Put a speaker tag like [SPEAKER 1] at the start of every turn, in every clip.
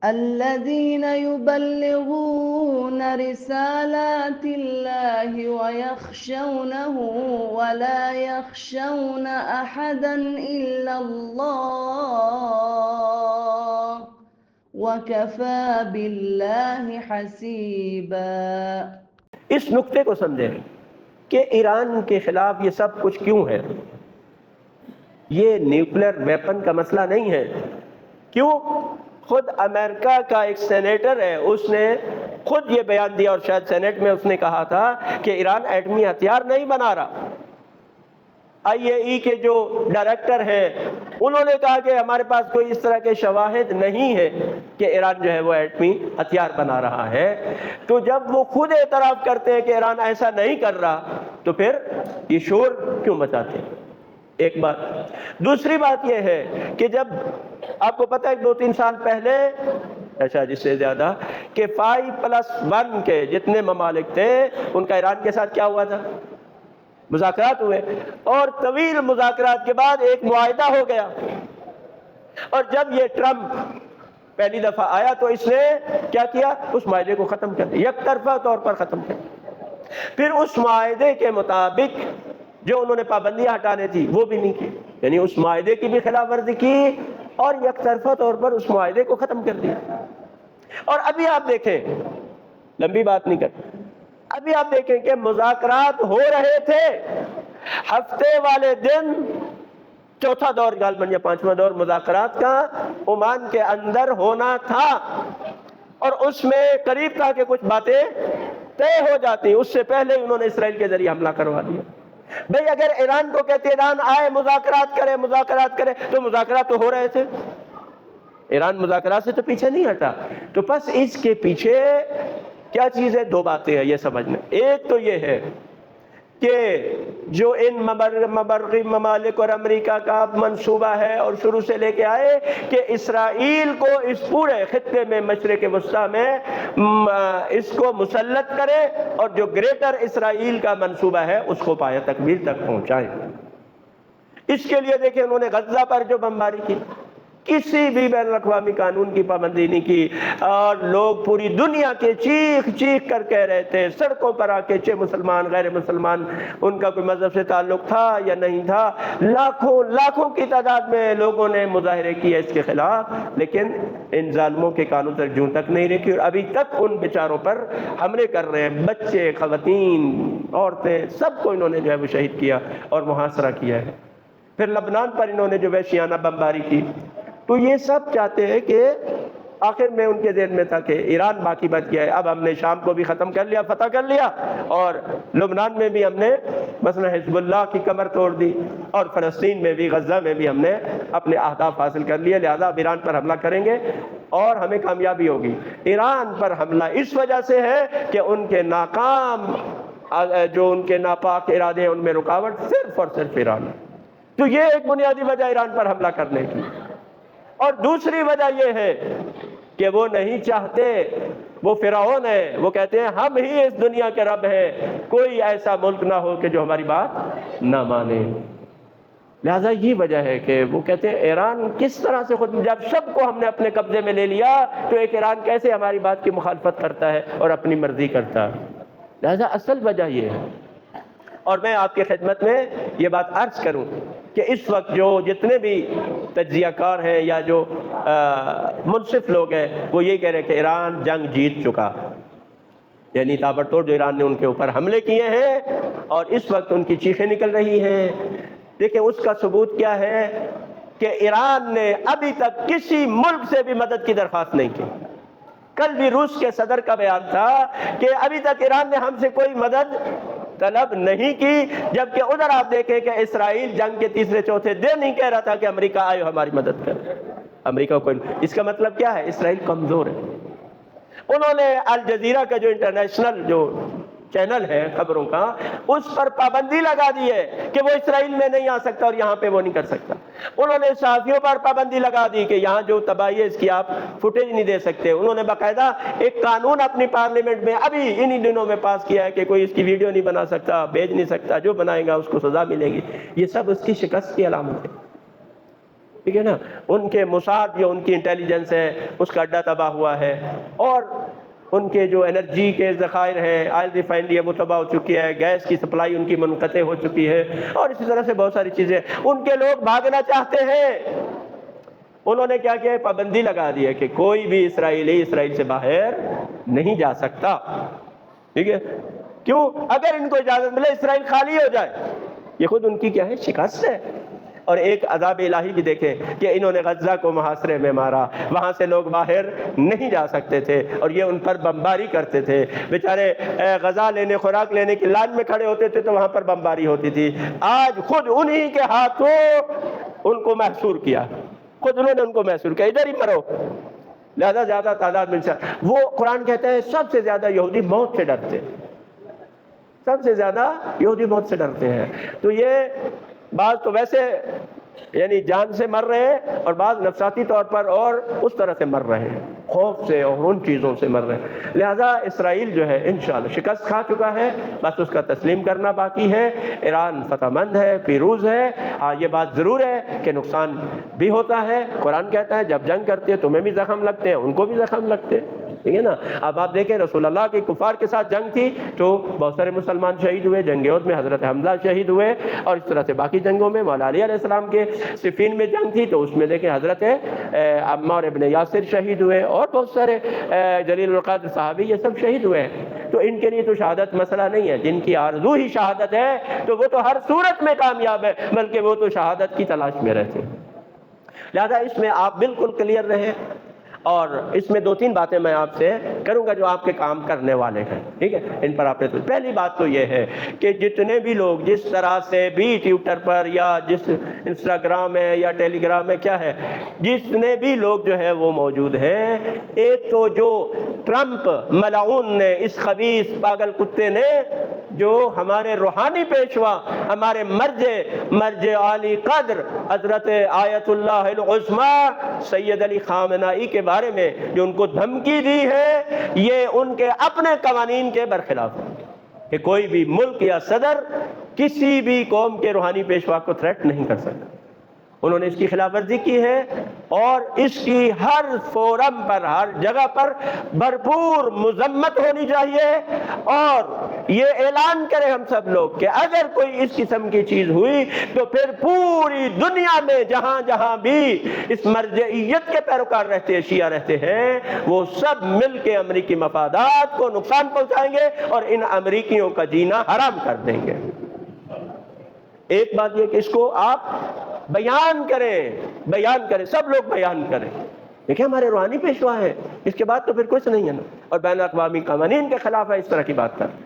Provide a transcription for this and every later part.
[SPEAKER 1] الذين يبلغون رسالات الله ويخشونه ولا يخشون أحدا إلا الله وكفى بالله حسيبا۔
[SPEAKER 2] اس نقطے کو سمجھیں کہ ایران کے خلاف یہ سب کچھ کیوں ہے۔ یہ نیوکلیر ویپن کا مسئلہ نہیں ہے۔ کیوں؟ خود امریکہ کا ایک سینیٹر ہے، اس نے خود یہ بیان دیا، اور شاید سینیٹ میں اس نے کہا تھا کہ ایران ایٹمی ہتھیار نہیں بنا رہا۔ IAEA کے جو ڈائریکٹر ہیں انہوں نے کہا کہ ہمارے پاس کوئی اس طرح کے شواہد نہیں ہے کہ ایران جو ہے وہ ایٹمی ہتھیار بنا رہا ہے۔ تو جب وہ خود اعتراف کرتے ہیں کہ ایران ایسا نہیں کر رہا تو پھر یہ شور کیوں مچاتے ہیں؟ ایک بات۔ دوسری بات یہ ہے کہ جب آپ کو پتہ ہے 2-3 سال پہلے اچھا جس سے زیادہ کہ 5+1 کے جتنے ممالک تھے ان کا ایران کے ساتھ کیا ہوا تھا؟ مذاکرات ہوئے، اور طویل مذاکرات کے بعد ایک معاہدہ ہو گیا۔ اور جب یہ ٹرمپ پہلی دفعہ آیا تو اس نے کیا کیا؟ اس معاہدے کو ختم کر دیا، یک طرفہ طور پر ختم کر دیا۔ پھر اس معاہدے کے مطابق جو انہوں نے پابندیاں ہٹانے تھی وہ بھی نہیں کی، یعنی اس معاہدے کی بھی خلاف ورزی کی اور یک طرفہ طور پر اس معاہدے کو ختم کر دیا۔ اور ابھی آپ دیکھیں، لمبی بات نہیں کرتے، ابھی آپ دیکھیں کہ مذاکرات ہو رہے تھے، ہفتے والے دن چوتھا دور غالباً یا 5واں دور مذاکرات کا عمان کے اندر ہونا تھا، اور اس میں قریب تھا کہ کچھ باتیں طے ہو جاتی، اس سے پہلے انہوں نے اسرائیل کے ذریعے حملہ کروا دیا۔ بھئی اگر ایران کو کہتے ایران آئے مذاکرات کرے تو مذاکرات تو ہو رہے تھے، ایران مذاکرات سے تو پیچھے نہیں ہٹا۔ تو پس اس کے پیچھے کیا چیز ہے؟ 2 باتیں ہیں یہ سمجھنا۔ ایک تو یہ ہے کہ جو ان مغربی ممالک اور امریکہ کا منصوبہ ہے اور شروع سے لے کے آئے کہ اسرائیل کو اس پورے خطے میں مشرق وسطیٰ میں اس کو مسلط کرے اور جو گریٹر اسرائیل کا منصوبہ ہے اس کو پایہ تکمیل تک پہنچائے۔ اس کے لیے دیکھیں انہوں نے غزہ پر جو بمباری کی، کسی بھی بین الاقوامی قانون کی پابندی نہیں کی، اور لوگ پوری دنیا کے چیخ کر کہہ رہے تھے سڑکوں پر آ کے، چاہے مسلمان غیر مسلمان، ان کا کوئی مذہب سے تعلق تھا یا نہیں تھا، لاکھوں کی تعداد میں لوگوں نے مظاہرے کیے اس کے خلاف، لیکن ان ظالموں کے قانون تک جون تک نہیں رکھی، اور ابھی تک ان بیچاروں پر حملے کر رہے ہیں، بچے، خواتین، عورتیں، سب کو انہوں نے جو ہے وہ شہید کیا اور محاصرہ کیا ہے۔ پھر لبنان پر انہوں نے جو وحشیانہ بمباری کی۔ تو یہ سب چاہتے ہیں کہ آخر میں ان کے ذہن میں تھا کہ ایران باقی بچ گیا ہے، اب ہم نے شام کو بھی ختم کر لیا، فتح کر لیا، اور لبنان میں بھی ہم نے مثلا حزب اللہ کی کمر توڑ دی، اور فلسطین میں بھی، غزہ میں بھی ہم نے اپنے اہداف حاصل کر لیے، لہذا اب ایران پر حملہ کریں گے اور ہمیں کامیابی ہوگی۔ ایران پر حملہ اس وجہ سے ہے کہ ان کے ناکام جو ان کے ناپاک ارادے ہیں ان میں رکاوٹ صرف اور صرف ایران ہے۔ تو یہ ایک بنیادی وجہ ایران پر حملہ کرنے کی۔ اور دوسری وجہ یہ ہے کہ وہ نہیں چاہتے، وہ فرعون ہے، وہ کہتے ہیں ہم ہی اس دنیا کے رب ہیں، کوئی ایسا ملک نہ ہو کہ جو ہماری بات نہ مانے۔ لہذا یہ وجہ ہے کہ وہ کہتے ہیں ایران کس طرح سے خود، جب سب کو ہم نے اپنے قبضے میں لے لیا تو ایک ایران کیسے ہماری بات کی مخالفت کرتا ہے اور اپنی مرضی کرتا ہے۔ لہذا اصل وجہ یہ ہے۔ اور میں آپ کی خدمت میں یہ بات عرض کروں کہ اس وقت جو جتنے بھی تجزیہ کار ہیں یا جو منصف لوگ ہیں وہ یہ کہہ رہے ہیں کہ ایران جنگ جیت چکا، یعنی تابڑتوڑ جو ایران نے ان کے اوپر حملے کیے ہیں اور اس وقت ان کی چیخیں نکل رہی ہیں۔ دیکھیں اس کا ثبوت کیا ہے کہ ایران نے ابھی تک کسی ملک سے بھی مدد کی درخواست نہیں کی۔ کل بھی روس کے صدر کا بیان تھا کہ ابھی تک ایران نے ہم سے کوئی مدد طلب نہیں کی، جبکہ ادھر آپ دیکھیں کہ اسرائیل جنگ کے 3-4 دن نہیں کہہ رہا تھا کہ امریکہ آئے ہماری مدد کر۔ امریکہ کو اس کا مطلب کیا ہے؟ اسرائیل کمزور ہے۔ انہوں نے الجزیرہ کا جو انٹرنیشنل جو چینل ہے خبروں کا، اس پر پابندی لگا دی ہے کہ وہ اسرائیل میں نہیں آ سکتا اور یہاں پہ وہ نہیں کر سکتا۔ انہوں نے صحافیوں پر پابندی لگا دی کہ یہاں جو تباہی ہے اس کی آپ فوٹیج نہیں دے سکتے۔ انہوں نے باقاعدہ ایک قانون اپنی پارلیمنٹ میں ابھی انہی دنوں میں پاس کیا ہے کہ کوئی اس کی ویڈیو نہیں بنا سکتا، بھیج نہیں سکتا، جو بنائے گا اس کو سزا ملے گی۔ یہ سب اس کی شکست کی علامت ہے۔ ٹھیک ہے نا، ان کے موساد جو ان کی انٹیلیجنس ہے اس کا اڈا تباہ ہوا ہے، اور ان کے جو انرجی کے ذخائر ہیں، آئل ریفائنری وہ تباہ ہو چکی ہے، گیس کی سپلائی ان کی منقطع ہو چکی ہے، اور اسی طرح سے بہت ساری چیزیں ان کے لوگ بھاگنا چاہتے ہیں۔ انہوں نے کیا کیا، پابندی لگا دی ہے کہ کوئی بھی اسرائیلی اسرائیل سے باہر نہیں جا سکتا، ٹھیک ہے؟ کیوں؟ اگر ان کو اجازت ملے اسرائیل خالی ہو جائے، یہ خود ان کی کیا ہے، شکست ہے۔ اور ایک عذاب الہی بھی دیکھیں کہ انہوں نے غزہ کو محاصرے میں مارا، وہاں سے لوگ باہر نہیں جا سکتے تھے اور یہ ان پر بمباری کرتے تھے، بیچارے غذا لینے، خوراک لینے کی لائن میں کھڑے ہوتے تھے تو وہاں پر بمباری ہوتی تھی۔ آج خود انہی کے ہاتھوں ان کو محصور کیا، خود انہوں نے ان کو محصور کیا، ادھر ہی مرو، لہذا زیادہ تعداد مل سکتا۔ وہ قرآن کہتا ہے سب سے زیادہ یہودی موت سے ڈرتے ہیں، سب سے زیادہ یہودی موت سے ڈرتے ہیں۔ تو یہ بعض تو ویسے یعنی جان سے مر رہے ہیں، اور بعض نفساتی طور پر اور اس طرح سے مر رہے ہیں، خوف سے اور ان چیزوں سے مر رہے ہیں۔ لہذا اسرائیل جو ہے انشاءاللہ شکست کھا چکا ہے، بس اس کا تسلیم کرنا باقی ہے۔ ایران فتح مند ہے، پیروز ہے۔ ہاں یہ بات ضرور ہے کہ نقصان بھی ہوتا ہے، قرآن کہتا ہے جب جنگ کرتے ہیں تمہیں بھی زخم لگتے ہیں، ان کو بھی زخم لگتے ہیں، ٹھیک ہے نا۔ اب آپ دیکھیں رسول اللہ کی کفار کے ساتھ جنگ تھی تو بہت سارے مسلمان شہید ہوئے، جنگ احد میں حضرت حمزہ شہید ہوئے، اور اس طرح سے باقی جنگوں میں مولا علی علیہ السلام کے صفین میں جنگ تھی تو اس میں دیکھیں حضرت عمار ابن یاسر شہید ہوئے، اور بہت سارے جلیل القدر صحابی یہ سب شہید ہوئے ہیں۔ تو ان کے لیے تو شہادت مسئلہ نہیں ہے، جن کی آرزو ہی شہادت ہے تو وہ تو ہر صورت میں کامیاب ہے، بلکہ وہ تو شہادت کی تلاش میں رہتے ہیں۔ لہذا اس میں آپ بالکل کلیئر رہیں، اور اس میں دو تین باتیں میں آپ سے کروں گا جو آپ کے کام کرنے والے ہیں، ٹھیک ہے، ان پر آپ نے پہلی بات تو یہ ہے کہ جتنے بھی لوگ جس طرح سے بھی ٹویٹر پر یا جس انسٹاگرام میں یا ٹیلی گرام میں کیا ہے، جتنے بھی لوگ جو ہے وہ موجود ہیں، ایک تو جو ٹرمپ ملعون نے، اس خبیث پاگل کتے نے، جو ہمارے روحانی پیشوا، ہمارے مرج عالی قدر حضرت آیت اللہ العظمی سید علی خامنائی کے بارے میں جو ان کو دھمکی دی ہے، یہ ان کے اپنے قوانین کے برخلاف ہے کہ کوئی بھی ملک یا صدر کسی بھی قوم کے روحانی پیشوا کو تھریٹ نہیں کر سکتا۔ انہوں نے اس کی خلاف ورزی کی ہے، اور اس کی ہر فورم پر، ہر جگہ پر بھرپور مذمت ہونی چاہیے، اور یہ اعلان کریں ہم سب لوگ کہ اگر کوئی اس قسم کی چیز ہوئی تو پھر پوری دنیا میں جہاں جہاں بھی اس مرجعیت کے پیروکار رہتے ہیں، شیعہ رہتے ہیں، وہ سب مل کے امریکی مفادات کو نقصان پہنچائیں گے اور ان امریکیوں کا جینا حرام کر دیں گے۔ ایک بات یہ کہ اس کو آپ بیان کریں، سب لوگ بیان کریں۔ دیکھیں ہمارے روحانی پیشوا ہے، اس کے بعد تو پھر کچھ نہیں ہے نا، اور بین الاقوامی قوانین کے خلاف ہے اس طرح کی بات کریں۔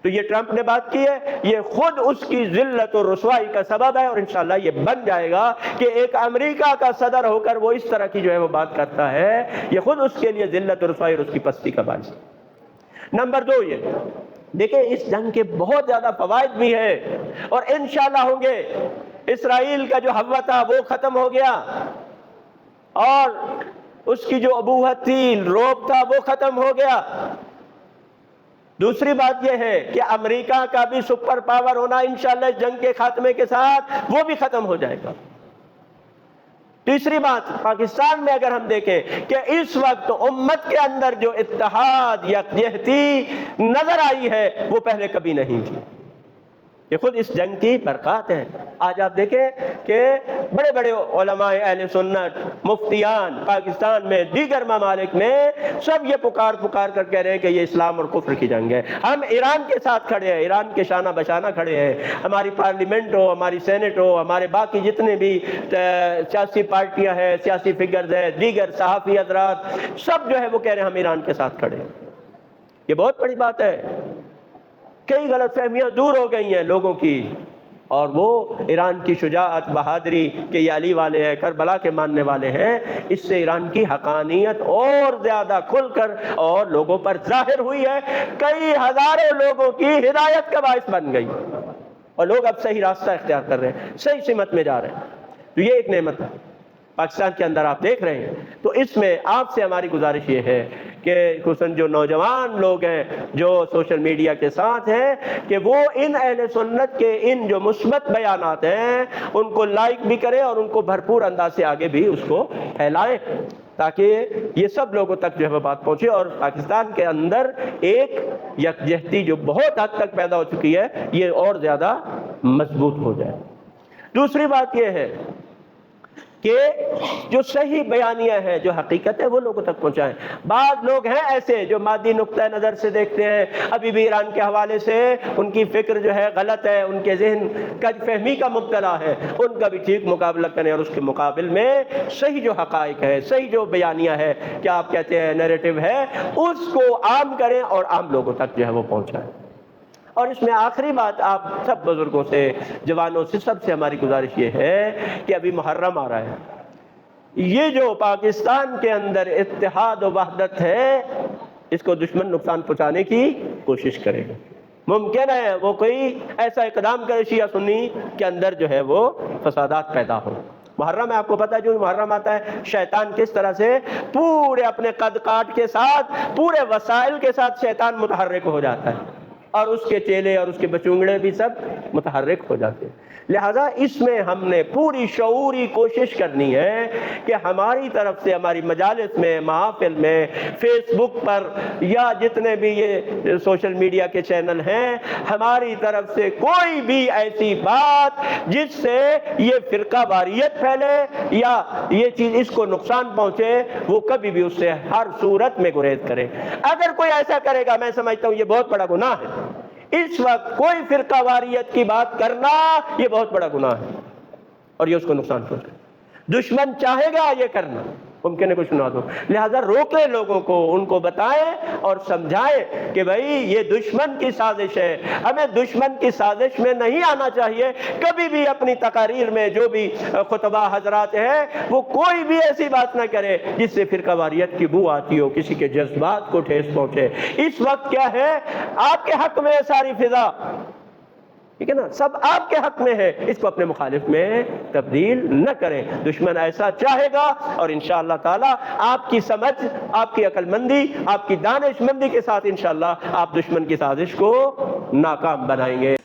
[SPEAKER 2] تو یہ ٹرمپ نے بات کی ہے، یہ خود اس کی ذلت اور رسوائی کا سبب ہے، اور انشاءاللہ یہ بن جائے گا کہ ایک امریکہ کا صدر ہو کر وہ اس طرح کی جو ہے وہ بات کرتا ہے، یہ خود اس کے لیے ذلت اور رسوائی اور اس کی پستی کا باعث ہے۔ نمبر دو، یہ دیکھیں اس جنگ کے بہت زیادہ فوائد بھی ہیں، اور انشاءاللہ ہوں گے۔ اسرائیل کا جو ہوا تھا وہ ختم ہو گیا، اور اس کی جو ابوہت تھی، روب تھا، وہ ختم ہو گیا۔ دوسری بات یہ ہے کہ امریکہ کا بھی سپر پاور ہونا انشاءاللہ اس جنگ کے خاتمے کے ساتھ وہ بھی ختم ہو جائے گا۔ تیسری بات، پاکستان میں اگر ہم دیکھیں کہ اس وقت امت کے اندر جو اتحاد، یکجہتی نظر آئی ہے وہ پہلے کبھی نہیں تھی، یہ خود اس جنگ کی برکات ہے۔ آج آپ دیکھیں کہ بڑے بڑے علماء اہل سنت، مفتیان پاکستان میں، دیگر ممالک میں، سب یہ پکار کر کہہ رہے ہیں کہ یہ اسلام اور کفر کی جنگ ہے۔ ہم ایران کے ساتھ کھڑے ہیں، ایران کے شانہ بشانہ کھڑے ہیں، ہماری پارلیمنٹ ہو، ہماری سینٹ ہو، ہمارے باقی جتنے بھی سیاسی پارٹیاں ہیں، سیاسی فگرز ہیں، دیگر صحافی حضرات، سب جو ہے وہ کہہ رہے ہیں ہم ایران کے ساتھ کھڑے ہیں۔ یہ بہت بڑی بات ہے۔ کئی غلط فہمیاں دور ہو گئی ہیں لوگوں کی، اور وہ ایران کی شجاعت، بہادری کہ یہ علی والے ہیں، کربلا کے ماننے والے ہیں، اس سے ایران کی حقانیت اور زیادہ کھل کر اور لوگوں پر ظاہر ہوئی ہے، کئی ہزاروں لوگوں کی ہدایت کا باعث بن گئی، اور لوگ اب صحیح راستہ اختیار کر رہے ہیں، صحیح سمت میں جا رہے ہیں۔ تو یہ ایک نعمت ہے پاکستان کے اندر آپ دیکھ رہے ہیں۔ تو اس میں آپ سے ہماری گزارش یہ ہے کہ خصوصاً جو نوجوان لوگ ہیں جو سوشل میڈیا کے ساتھ ہیں کہ وہ ان اہل سنت کے ان جو مثبت بیانات ہیں ان کو لائک بھی کریں اور ان کو بھرپور انداز سے آگے بھی اس کو پھیلائیں تاکہ یہ سب لوگوں تک جو ہے بات پہنچے اور پاکستان کے اندر ایک یکجہتی جو بہت حد تک پیدا ہو چکی ہے یہ اور زیادہ مضبوط ہو جائے۔ دوسری بات یہ ہے کہ جو صحیح بیانیہ ہے جو حقیقت ہے وہ لوگوں تک پہنچائیں۔ بعض لوگ ہیں ایسے جو مادی نقطہ نظر سے دیکھتے ہیں، ابھی بھی ایران کے حوالے سے ان کی فکر جو ہے غلط ہے، ان کے ذہن کج فہمی کا مبتلا ہے، ان کا بھی ٹھیک مقابلہ کریں اور اس کے مقابل میں صحیح جو حقائق ہے، صحیح جو بیانیہ ہے، کیا آپ کہتے ہیں نیریٹو ہے، اس کو عام کریں اور عام لوگوں تک جو ہے وہ پہنچائیں۔ اور اس میں آخری بات آپ سب بزرگوں سے، جوانوں سے، سب سے ہماری گزارش یہ ہے کہ ابھی محرم آ رہا ہے، یہ جو پاکستان کے اندر اتحاد و وحدت ہے اس کو دشمن نقصان پہنچانے کی کوشش کرے گا۔ ممکن ہے وہ کوئی ایسا اقدام کرے شیعہ سنی کے اندر جو ہے وہ فسادات پیدا ہو۔ محرم ہے، آپ کو پتہ ہے جو محرم آتا ہے شیطان کس طرح سے پورے اپنے قد کاٹ کے ساتھ، پورے وسائل کے ساتھ شیطان متحرک ہو جاتا ہے اور اس کے چیلے اور اس کے بچونگڑے بھی سب متحرک ہو جاتے ہیں۔ لہذا اس میں ہم نے پوری شعوری کوشش کرنی ہے کہ ہماری طرف سے ہماری مجالس میں، محافل میں، فیس بک پر یا جتنے بھی یہ سوشل میڈیا کے چینل ہیں، ہماری طرف سے کوئی بھی ایسی بات جس سے یہ فرقہ واریت پھیلے یا یہ چیز اس کو نقصان پہنچے وہ کبھی بھی اس سے ہر صورت میں گریز کرے۔ اگر کوئی ایسا کرے گا میں سمجھتا ہوں یہ بہت بڑا گناہ ہے۔ اس وقت کوئی فرقہ واریت کی بات کرنا یہ بہت بڑا گناہ ہے اور یہ اس کو نقصان پہنچے۔ دشمن چاہے گا یہ کرنا، ممکن ہے کچھ نہ ہو، لہذا روکیں لوگوں کو، ان کو بتائیں اور سمجھائیں کہ بھائی یہ دشمن کی سازش ہے، ہمیں دشمن کی سازش میں نہیں آنا چاہیے۔ کبھی بھی اپنی تقاریر میں جو بھی خطبہ حضرات ہیں وہ کوئی بھی ایسی بات نہ کرے جس سے فرقہ واریت کی بو آتی ہو، کسی کے جذبات کو ٹھیس پہنچے۔ اس وقت کیا ہے، آپ کے حق میں ساری فضا، ٹھیک ہے نا، سب آپ کے حق میں ہے، اس کو اپنے مخالف میں تبدیل نہ کریں۔ دشمن ایسا چاہے گا اور انشاءاللہ تعالی آپ کی سمجھ، آپ کی عقل مندی، آپ کی دانش مندی کے ساتھ انشاءاللہ آپ دشمن کی سازش کو ناکام بنائیں گے۔